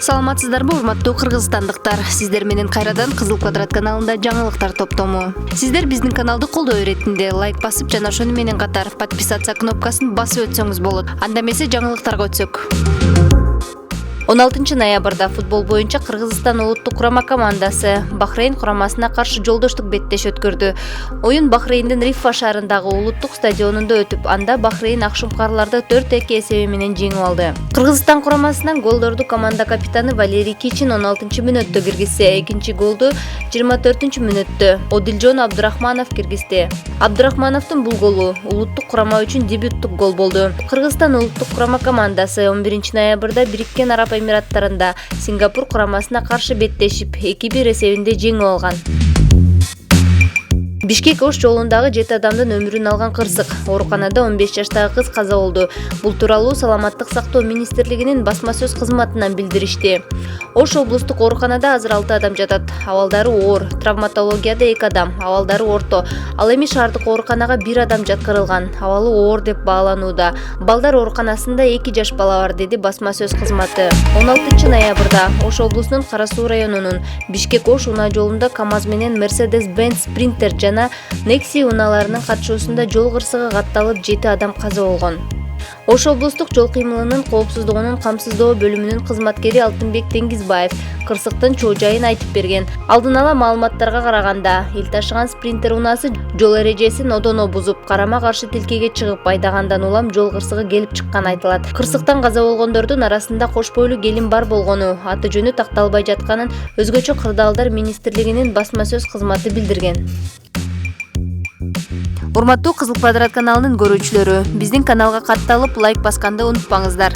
Саламатсыздарбы, урматтуу кыргызстандыктар? Сиздер менен кайрадан Кызыл Квадрат каналында жаңылыктар топтому. Сиздер биздин каналды колдоо иретинде лайк басып жана ошону менен катар подписаться кнопкасын басып өтсөңүз болот. Анда эмесе жаңылыктарга өтсөк. 16 ноябрда футбол боюнча Кыргызстан улуттук курама командасы Бахрейн курамасына каршы жолдоштук беттеш өткөрдү. Оюн Бахрейндин Рифа шаарындагы улуттук стадионунда өтүп, анда Бахрейн акшумкарларды 4-2 эсеби менен жеңип алды. Кыргызстан курамасынан голдорду команда капитаны Валерий Кичин 16-мүнөттө киргизсе, экинчи голду 24-мүнөттө Одилжон Абдурахманов киргизди. Абдурахмановдун бул голу улуттук курама үчүн дебюттук гол болду. Кыргызстан улуттук курама командасы 11 ноябрда Бириккен Араб Эмираттарында Сингапур курамасына каршы беттешип 2-1 эсебинде жеңип алган. Бишкек Ош жолундагы 7 адамдын өмүрүн алган кырсык. Ооруканада 15 жаштагы кыз каза болду. Бул тууралуу Саламаттык сактоо министрлигинин басма сөз кызматынан билдиришти. Ош облустук ооруканада азыр 6 адам жатат. Абалдары оор, травматологияда 2 адам, абалдары орто. Ал эми шаардык ооруканага 1 адам жаткырылган. Абалы оор деп бааланууда. Балдар ооруканасында 2 жаш бала бар, деди басма сөз кызматы. 16 ноябрда Ош облусунун Кара Суу районунун Бишкек Ош унаа жолунда КАМАЗ менен Mercedes-Benz Sprinter жана Nexi унааларынын катышуусунда жол кырсыгы катталып 7 адам каза болгон. Ош облустук жол кыймылынын коопсуздугунун камсыздоо бөлүмүнүн кызматкери Алтынбек Деңгизбаев кырсыктын чоо жайын айтып берген. Алдын ала маалыматтарга караганда, эл ташыган спринтер унаасы жол эрежесин одоно бузуп, карама каршы тилкеге чыгып айдагандан улам жол кырсыгы келип чыккан айтылат. Кырсыктан каза болгондордун арасында кош бойлуу келин бар болгону, аты жөнү такталбай жатканын өзгөчө кырдаалдар министрлигинин басма сөз кызматы билдирген. Урматтуу Кызыл Квадрат каналынын көрүүчүлөрү, биздин каналга катталып лайк басканды унутпаңыздар.